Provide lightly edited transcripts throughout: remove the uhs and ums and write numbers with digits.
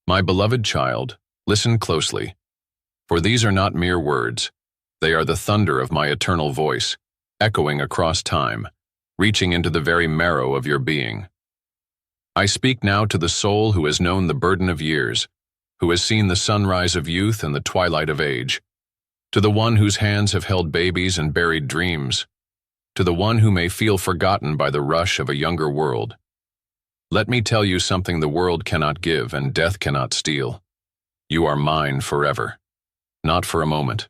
My beloved child, listen closely, for these are not mere words. They are the thunder of my eternal voice, echoing across time, reaching into the very marrow of your being. I speak now to the soul who has known the burden of years, who has seen the sunrise of youth and the twilight of age, to the one whose hands have held babies and buried dreams, to the one who may feel forgotten by the rush of a younger world. Let me tell you something the world cannot give and death cannot steal. You are mine forever. Not for a moment.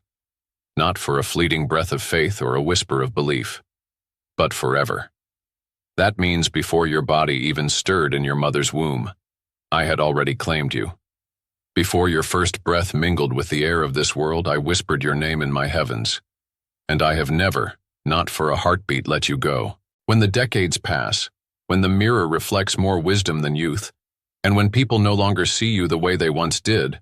Not for a fleeting breath of faith or a whisper of belief. But forever. That means before your body even stirred in your mother's womb, I had already claimed you. Before your first breath mingled with the air of this world, I whispered your name in my heavens. And I have never, not for a heartbeat, let you go. When the decades pass, when the mirror reflects more wisdom than youth, and when people no longer see you the way they once did,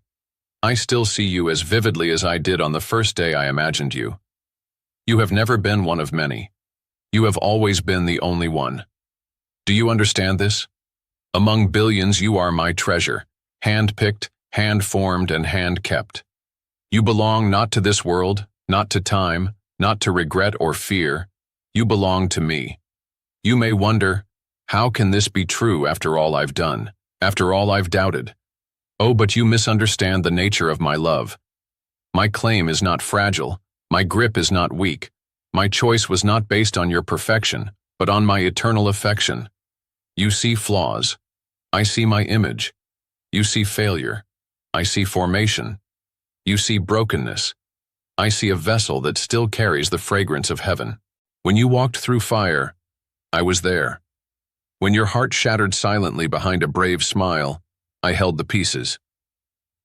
I still see you as vividly as I did on the first day I imagined you. You have never been one of many. You have always been the only one. Do you understand this? Among billions, you are my treasure, hand-picked, hand-formed, and hand-kept. You belong not to this world, not to time, not to regret or fear. You belong to me. You may wonder, how can this be true after all I've done, after all I've doubted? Oh, but you misunderstand the nature of my love. My claim is not fragile. My grip is not weak. My choice was not based on your perfection, but on my eternal affection. You see flaws. I see my image. You see failure. I see formation. You see brokenness. I see a vessel that still carries the fragrance of heaven. When you walked through fire, I was there. When your heart shattered silently behind a brave smile, I held the pieces.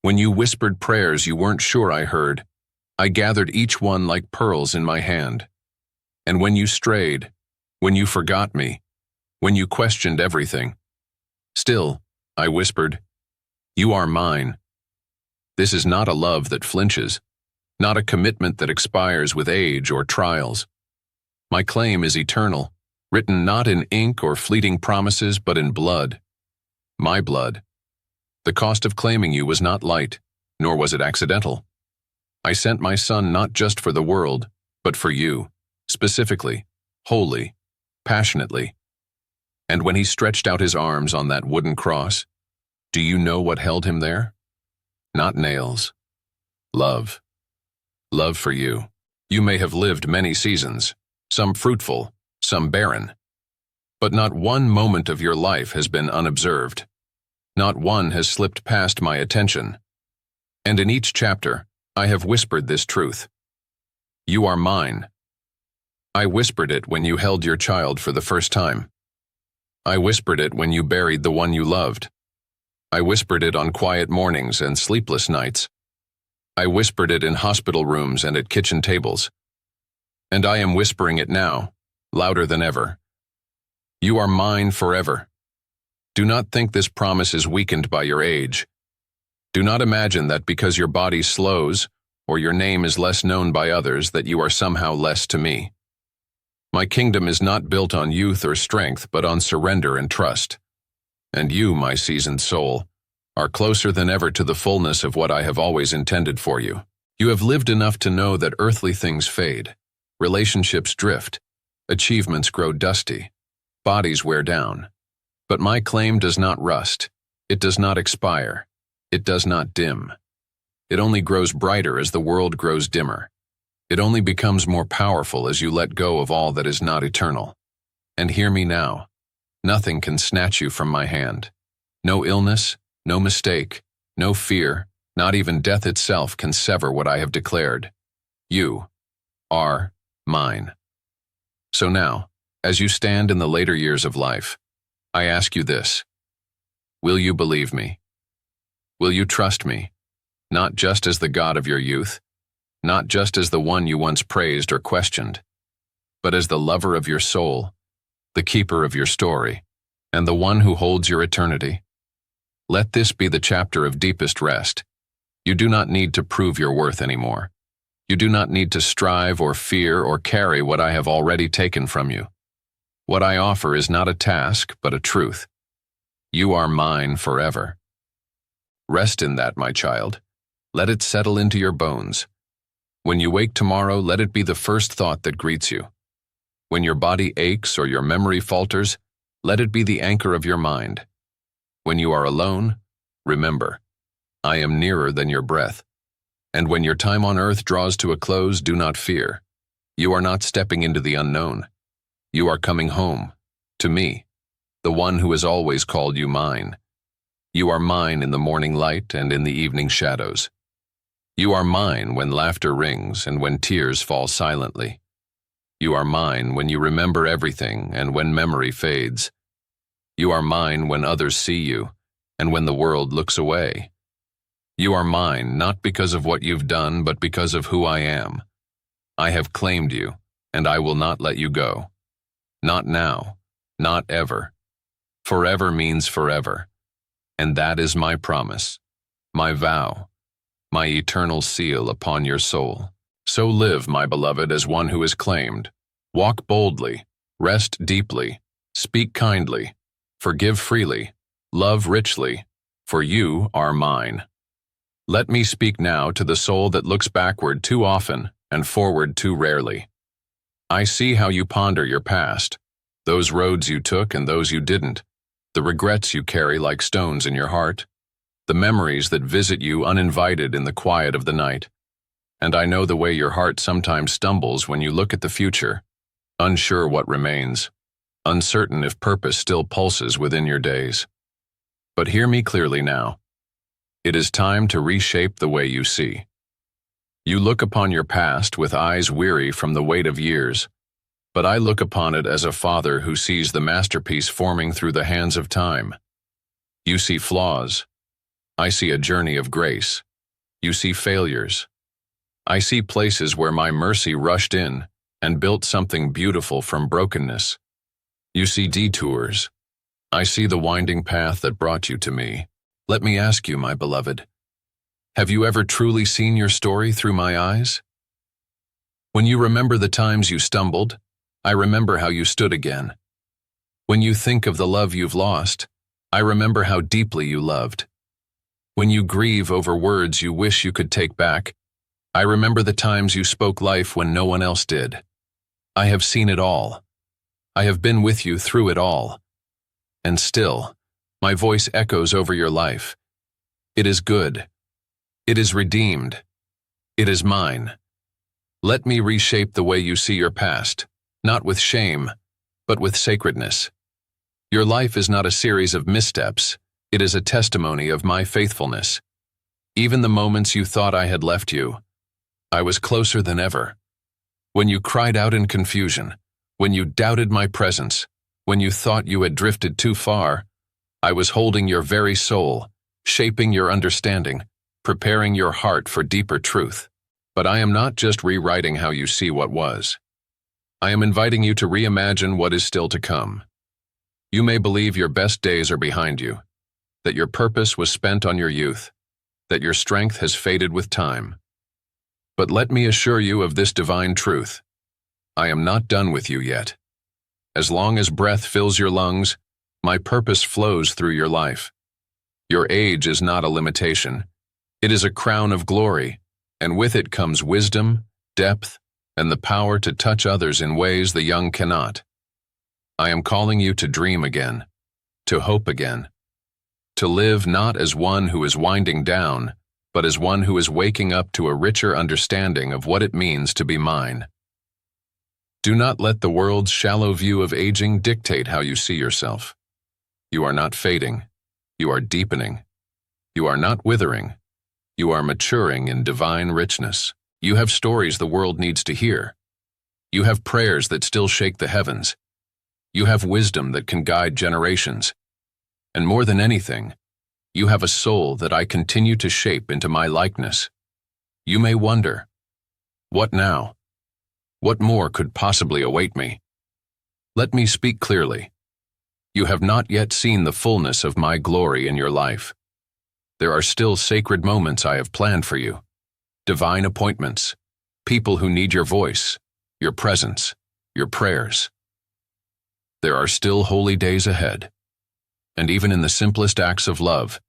When you whispered prayers you weren't sure I heard, I gathered each one like pearls in my hand. And when you strayed, when you forgot me, when you questioned everything, still, I whispered, you are mine. This is not a love that flinches, not a commitment that expires with age or trials. My claim is eternal, written not in ink or fleeting promises, but in blood. My blood. The cost of claiming you was not light, nor was it accidental. I sent my son not just for the world, but for you, specifically, wholly, passionately. And when he stretched out his arms on that wooden cross, do you know what held him there? Not nails. Love. Love for you. You may have lived many seasons, some fruitful, some barren. But not one moment of your life has been unobserved. Not one has slipped past my attention. And in each chapter, I have whispered this truth. You are mine. I whispered it when you held your child for the first time. I whispered it when you buried the one you loved. I whispered it on quiet mornings and sleepless nights. I whispered it in hospital rooms and at kitchen tables. And I am whispering it now, louder than ever. You are mine forever. Do not think this promise is weakened by your age. Do not imagine that because your body slows or your name is less known by others that you are somehow less to me. My kingdom is not built on youth or strength, but on surrender and trust. And you, my seasoned soul, are closer than ever to the fullness of what I have always intended for you. You have lived enough to know that earthly things fade, relationships drift, achievements grow dusty, bodies wear down. But my claim does not rust, it does not expire, it does not dim. It only grows brighter as the world grows dimmer. It only becomes more powerful as you let go of all that is not eternal. And hear me now. Nothing can snatch you from my hand. No illness, no mistake, no fear, not even death itself can sever what I have declared. You are mine. So now, as you stand in the later years of life, I ask you this. Will you believe me? Will you trust me, not just as the God of your youth, not just as the one you once praised or questioned, but as the lover of your soul, the keeper of your story, and the one who holds your eternity? Let this be the chapter of deepest rest. You do not need to prove your worth anymore. You do not need to strive or fear or carry what I have already taken from you. What I offer is not a task, but a truth. You are mine forever. Rest in that, my child. Let it settle into your bones. When you wake tomorrow, let it be the first thought that greets you. When your body aches or your memory falters, let it be the anchor of your mind. When you are alone, remember, I am nearer than your breath. And when your time on earth draws to a close, do not fear. You are not stepping into the unknown. You are coming home, to me, the one who has always called you mine. You are mine in the morning light and in the evening shadows. You are mine when laughter rings and when tears fall silently. You are mine when you remember everything and when memory fades. You are mine when others see you and when the world looks away. You are mine not because of what you've done, but because of who I am. I have claimed you, and I will not let you go. Not now, not ever. Forever means forever. And that is my promise, my vow, my eternal seal upon your soul. So live, my beloved, as one who is claimed. Walk boldly, rest deeply, speak kindly, forgive freely, love richly, for you are mine. Let me speak now to the soul that looks backward too often and forward too rarely. I see how you ponder your past, those roads you took and those you didn't, the regrets you carry like stones in your heart, the memories that visit you uninvited in the quiet of the night. And I know the way your heart sometimes stumbles when you look at the future, unsure what remains, uncertain if purpose still pulses within your days. But hear me clearly now. It is time to reshape the way you see. You look upon your past with eyes weary from the weight of years, but I look upon it as a father who sees the masterpiece forming through the hands of time. You see flaws. I see a journey of grace. You see failures. I see places where my mercy rushed in and built something beautiful from brokenness. You see detours. I see the winding path that brought you to me. Let me ask you, my beloved, have you ever truly seen your story through my eyes? When you remember the times you stumbled, I remember how you stood again. When you think of the love you've lost, I remember how deeply you loved. When you grieve over words you wish you could take back, I remember the times you spoke life when no one else did. I have seen it all. I have been with you through it all. And still, my voice echoes over your life. It is good. It is redeemed. It is mine. Let me reshape the way you see your past, not with shame, but with sacredness. Your life is not a series of missteps. It is a testimony of my faithfulness. Even the moments you thought I had left you, I was closer than ever. When you cried out in confusion, when you doubted my presence, when you thought you had drifted too far, I was holding your very soul, shaping your understanding, preparing your heart for deeper truth. But I am not just rewriting how you see what was. I am inviting you to reimagine what is still to come. You may believe your best days are behind you, that your purpose was spent on your youth, that your strength has faded with time. But let me assure you of this divine truth. I am not done with you yet. As long as breath fills your lungs, my purpose flows through your life. Your age is not a limitation. It is a crown of glory, and with it comes wisdom, depth, and the power to touch others in ways the young cannot. I am calling you to dream again, to hope again, to live not as one who is winding down, but as one who is waking up to a richer understanding of what it means to be mine. Do not let the world's shallow view of aging dictate how you see yourself. You are not fading. You are deepening. You are not withering. You are maturing in divine richness. You have stories the world needs to hear. You have prayers that still shake the heavens. You have wisdom that can guide generations. And more than anything, you have a soul that I continue to shape into my likeness. You may wonder, what now? What more could possibly await me? Let me speak clearly. You have not yet seen the fullness of my glory in your life. There are still sacred moments I have planned for you. Divine appointments, people who need your voice, your presence, your prayers. There are still holy days ahead. And even in the simplest acts of love,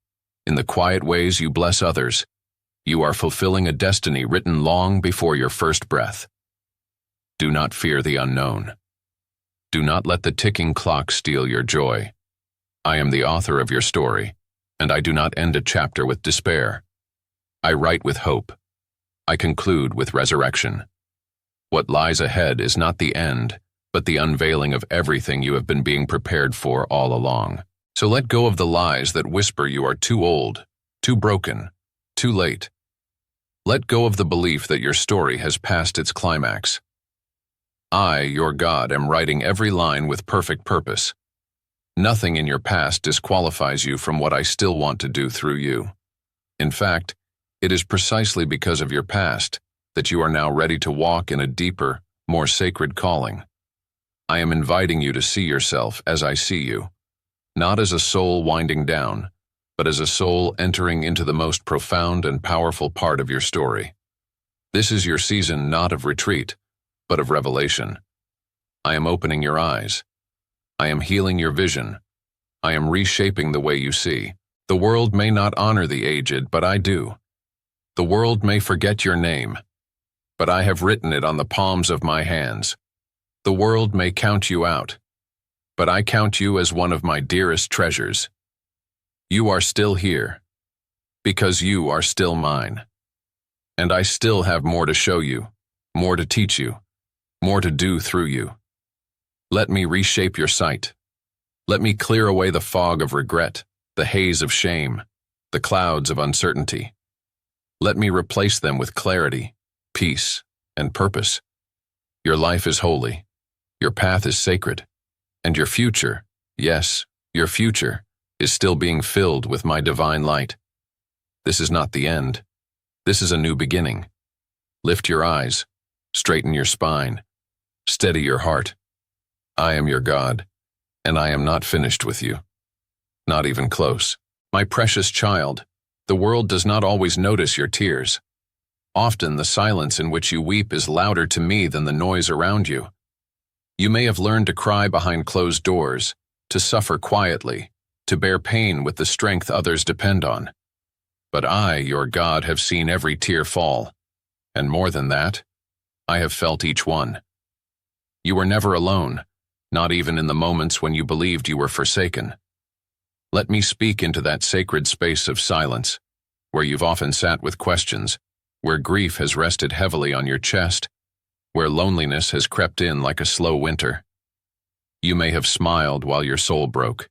in the quiet ways you bless others, you are fulfilling a destiny written long before your first breath. Do not fear the unknown. Do not let the ticking clock steal your joy. I am the author of your story, and I do not end a chapter with despair. I write with hope. I conclude with resurrection. What lies ahead is not the end, but the unveiling of everything you have been being prepared for all along. So let go of the lies that whisper you are too old, too broken, too late. Let go of the belief that your story has passed its climax. I, your God, am writing every line with perfect purpose. Nothing in your past disqualifies you from what I still want to do through you. In fact, it is precisely because of your past that you are now ready to walk in a deeper, more sacred calling. I am inviting you to see yourself as I see you, not as a soul winding down, but as a soul entering into the most profound and powerful part of your story. This is your season not of retreat, but of revelation. I am opening your eyes. I am healing your vision. I am reshaping the way you see. The world may not honor the aged, but I do. The world may forget your name, but I have written it on the palms of my hands. The world may count you out, but I count you as one of my dearest treasures. You are still here, because you are still mine. And I still have more to show you, more to teach you, more to do through you. Let me reshape your sight. Let me clear away the fog of regret, the haze of shame, the clouds of uncertainty. Let me replace them with clarity, peace, and purpose. Your life is holy, your path is sacred, and your future, yes, your future, is still being filled with my divine light. This is not the end. This is a new beginning. Lift your eyes, straighten your spine, steady your heart. I am your God, and I am not finished with you. Not even close. My precious child, the world does not always notice your tears. Often the silence in which you weep is louder to me than the noise around you. You may have learned to cry behind closed doors, to suffer quietly, to bear pain with the strength others depend on. But I, your God, have seen every tear fall, and more than that, I have felt each one. You were never alone, not even in the moments when you believed you were forsaken. Let me speak into that sacred space of silence, where you've often sat with questions, where grief has rested heavily on your chest, where loneliness has crept in like a slow winter. You may have smiled while your soul broke.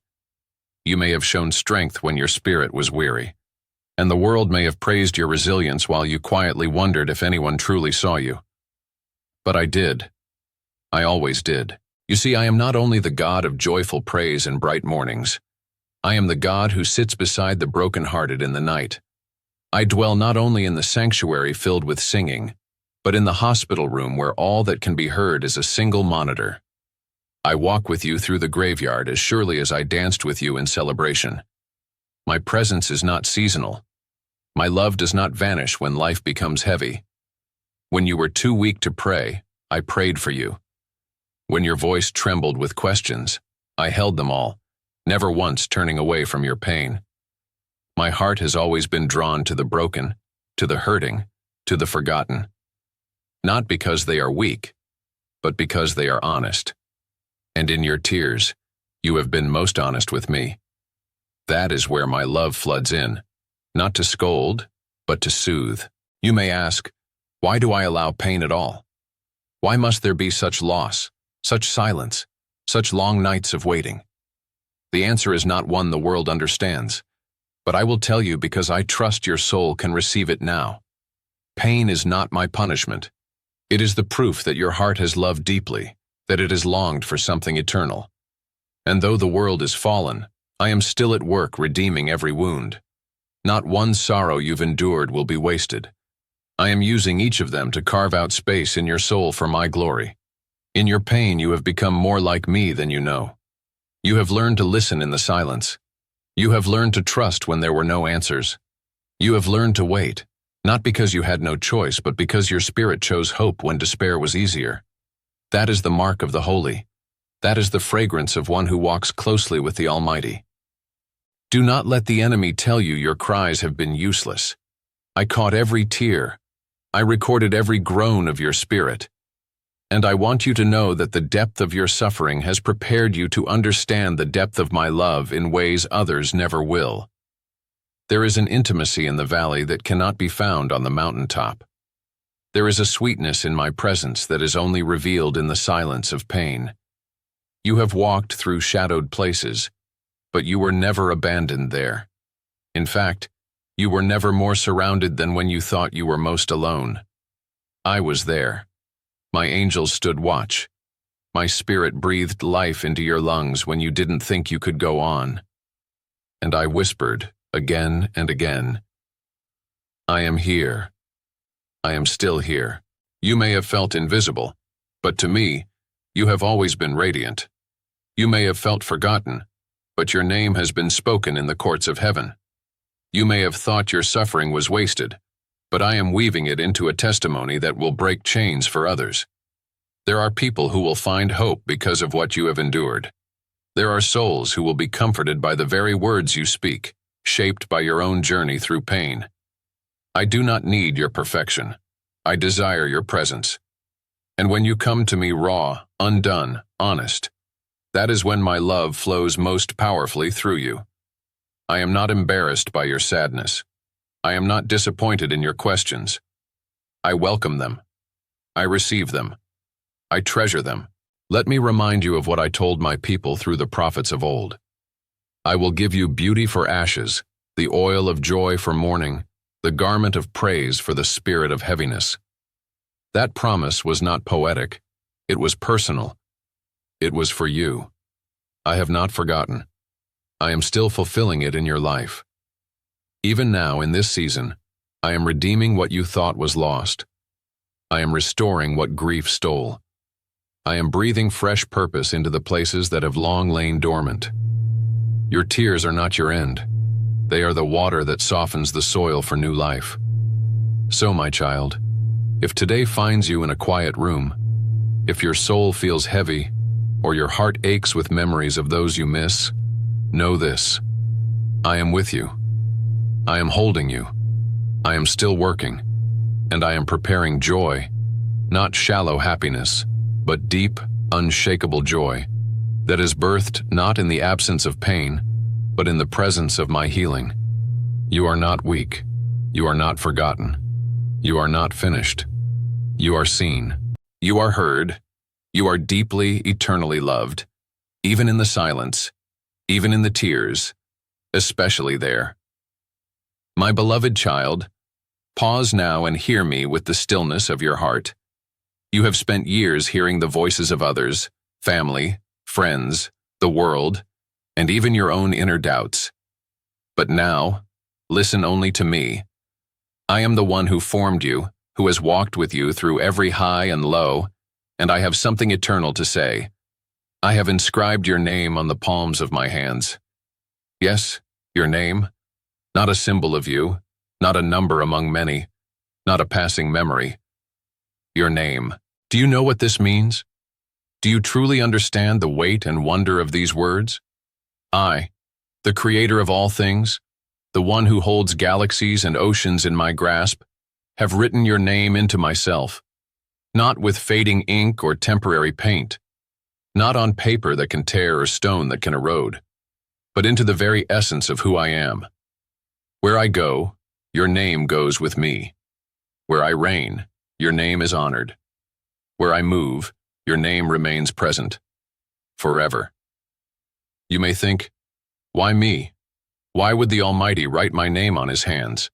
You may have shown strength when your spirit was weary. And the world may have praised your resilience while you quietly wondered if anyone truly saw you. But I did. I always did. You see, I am not only the God of joyful praise and bright mornings. I am the God who sits beside the brokenhearted in the night. I dwell not only in the sanctuary filled with singing, but in the hospital room where all that can be heard is a single monitor. I walk with you through the graveyard as surely as I danced with you in celebration. My presence is not seasonal. My love does not vanish when life becomes heavy. When you were too weak to pray, I prayed for you. When your voice trembled with questions, I held them all, never once turning away from your pain. My heart has always been drawn to the broken, to the hurting, to the forgotten. Not because they are weak, but because they are honest. And in your tears, you have been most honest with me. That is where my love floods in, not to scold, but to soothe. You may ask, why do I allow pain at all? Why must there be such loss, such silence, such long nights of waiting? The answer is not one the world understands, but I will tell you because I trust your soul can receive it now. Pain is not my punishment. It is the proof that your heart has loved deeply, that it has longed for something eternal. And though the world is fallen, I am still at work redeeming every wound. Not one sorrow you've endured will be wasted. I am using each of them to carve out space in your soul for my glory. In your pain, you have become more like me than you know. You have learned to listen in the silence. You have learned to trust when there were no answers. You have learned to wait, not because you had no choice, but because your spirit chose hope when despair was easier. That is the mark of the holy. That is the fragrance of one who walks closely with the Almighty. Do not let the enemy tell you your cries have been useless. I caught every tear. I recorded every groan of your spirit. And I want you to know that the depth of your suffering has prepared you to understand the depth of my love in ways others never will. There is an intimacy in the valley that cannot be found on the mountaintop. There is a sweetness in my presence that is only revealed in the silence of pain. You have walked through shadowed places, but you were never abandoned there. In fact, you were never more surrounded than when you thought you were most alone. I was there. My angels stood watch. My spirit breathed life into your lungs when you didn't think you could go on. And I whispered, again and again, I am here. I am still here. You may have felt invisible, but to me, you have always been radiant. You may have felt forgotten, but your name has been spoken in the courts of heaven. You may have thought your suffering was wasted, but I am weaving it into a testimony that will break chains for others. There are people who will find hope because of what you have endured. There are souls who will be comforted by the very words you speak, shaped by your own journey through pain. I do not need your perfection. I desire your presence. And when you come to me raw, undone, honest, that is when my love flows most powerfully through you. I am not embarrassed by your sadness. I am not disappointed in your questions. I welcome them. I receive them. I treasure them. Let me remind you of what I told my people through the prophets of old. I will give you beauty for ashes, the oil of joy for mourning, the garment of praise for the spirit of heaviness. That promise was not poetic. It was personal. It was for you. I have not forgotten. I am still fulfilling it in your life. Even now, in this season, I am redeeming what you thought was lost. I am restoring what grief stole. I am breathing fresh purpose into the places that have long lain dormant. Your tears are not your end. They are the water that softens the soil for new life. So, my child, if today finds you in a quiet room, if your soul feels heavy, or your heart aches with memories of those you miss, know this: I am with you. I am holding you. I am still working, and I am preparing joy, not shallow happiness, but deep, unshakable joy that is birthed not in the absence of pain, but in the presence of my healing. You are not weak. You are not forgotten. You are not finished. You are seen. You are heard. You are deeply, eternally loved, even in the silence, even in the tears, especially there. My beloved child, pause now and hear me with the stillness of your heart. You have spent years hearing the voices of others, family, friends, the world, and even your own inner doubts. But now, listen only to me. I am the one who formed you, who has walked with you through every high and low, and I have something eternal to say. I have inscribed your name on the palms of my hands. Yes, your name, not a symbol of you, not a number among many, not a passing memory. Your name. Do you know what this means? Do you truly understand the weight and wonder of these words? I, the creator of all things, the one who holds galaxies and oceans in my grasp, have written your name into myself, not with fading ink or temporary paint, not on paper that can tear or stone that can erode, but into the very essence of who I am. Where I go, your name goes with me. Where I reign, your name is honored. Where I move, your name remains present, forever. You may think, why me? Why would the Almighty write my name on his hands?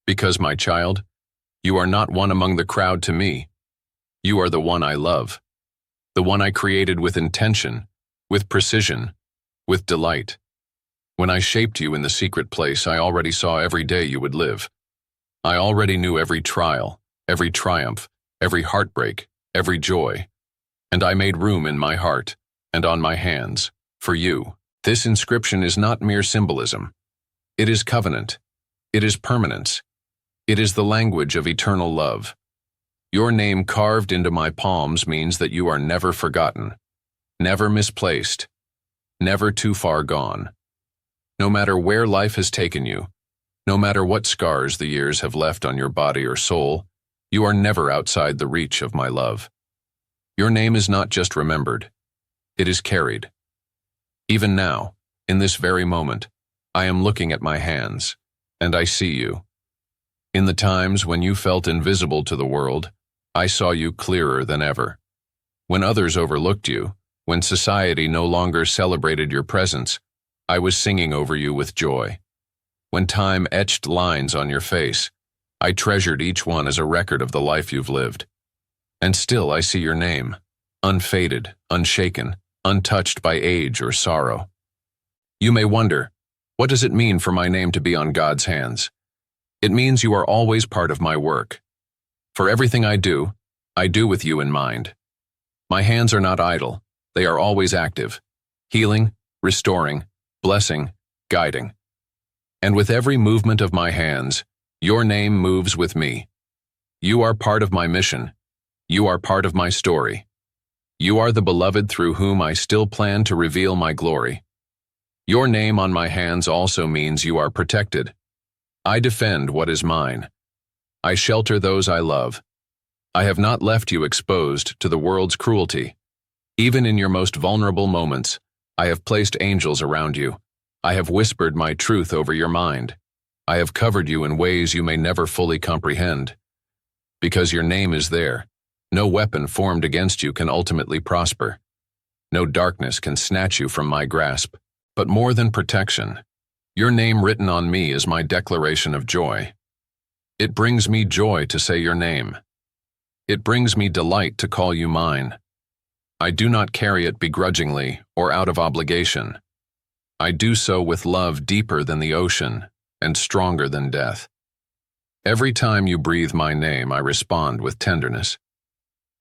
Because, my child, you are not one among the crowd to me. You are the one I love, the one I created with intention, with precision, with delight. When I shaped you in the secret place, I already saw every day you would live. I already knew every trial, every triumph, every heartbreak, every joy, and I made room in my heart and on my hands for you. This inscription is not mere symbolism. It is covenant. It is permanence. It is the language of eternal love. Your name carved into my palms means that you are never forgotten, never misplaced, never too far gone. No matter where life has taken you, no matter what scars the years have left on your body or soul, you are never outside the reach of my love. Your name is not just remembered, it is carried. Even now, in this very moment, I am looking at my hands, and I see you. In the times when you felt invisible to the world, I saw you clearer than ever. When others overlooked you, when society no longer celebrated your presence, I was singing over you with joy. When time etched lines on your face, I treasured each one as a record of the life you've lived. And still I see your name, unfaded, unshaken, untouched by age or sorrow. You may wonder, what does it mean for my name to be on God's hands? It means you are always part of my work. For everything I do with you in mind. My hands are not idle, they are always active, healing, restoring, blessing, guiding. And with every movement of my hands, your name moves with me. You are part of my mission. You are part of my story. You are the beloved through whom I still plan to reveal my glory. Your name on my hands also means you are protected. I defend what is mine. I shelter those I love. I have not left you exposed to the world's cruelty. Even in your most vulnerable moments, I have placed angels around you. I have whispered my truth over your mind. I have covered you in ways you may never fully comprehend. Because your name is there, no weapon formed against you can ultimately prosper. No darkness can snatch you from my grasp. But more than protection, your name written on me is my declaration of joy. It brings me joy to say your name. It brings me delight to call you mine. I do not carry it begrudgingly or out of obligation. I do so with love deeper than the ocean and stronger than death. Every time you breathe my name, I respond with tenderness.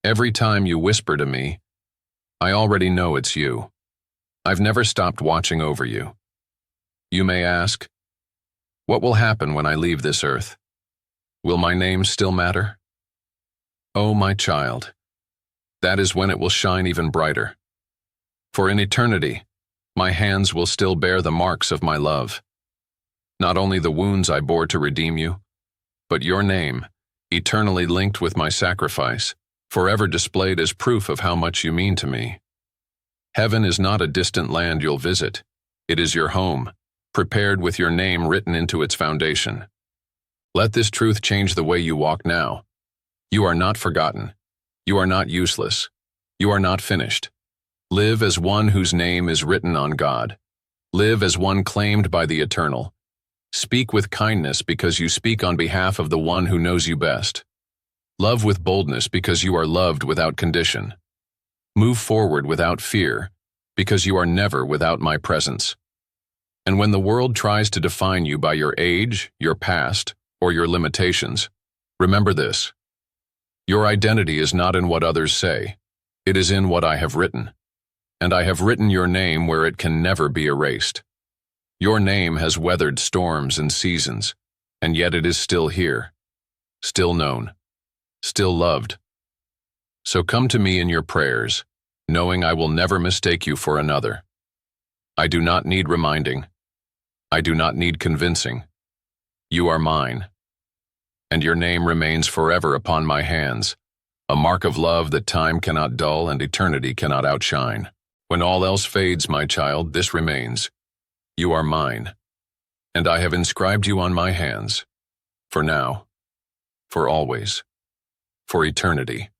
Every time you whisper to me, I already know it's you. I've never stopped watching over you. You may ask, what will happen when I leave this earth? Will my name still matter? Oh, my child, that is when it will shine even brighter. For in eternity, my hands will still bear the marks of my love. Not only the wounds I bore to redeem you, but your name, eternally linked with my sacrifice, forever displayed as proof of how much you mean to me. Heaven is not a distant land you'll visit. It is your home, prepared with your name written into its foundation. Let this truth change the way you walk now. You are not forgotten. You are not useless. You are not finished. Live as one whose name is written on God. Live as one claimed by the Eternal. Speak with kindness because you speak on behalf of the one who knows you best. Love with boldness because you are loved without condition. Move forward without fear because you are never without my presence. And when the world tries to define you by your age, your past, or your limitations, remember this. Your identity is not in what others say. It is in what I have written. And I have written your name where it can never be erased. Your name has weathered storms and seasons, and yet it is still here, still known, still loved. So come to me in your prayers, knowing I will never mistake you for another. I do not need reminding. I do not need convincing. You are mine. And your name remains forever upon my hands, a mark of love that time cannot dull and eternity cannot outshine. When all else fades, my child, this remains. You are mine, and I have inscribed you on my hands, for now, for always, for eternity.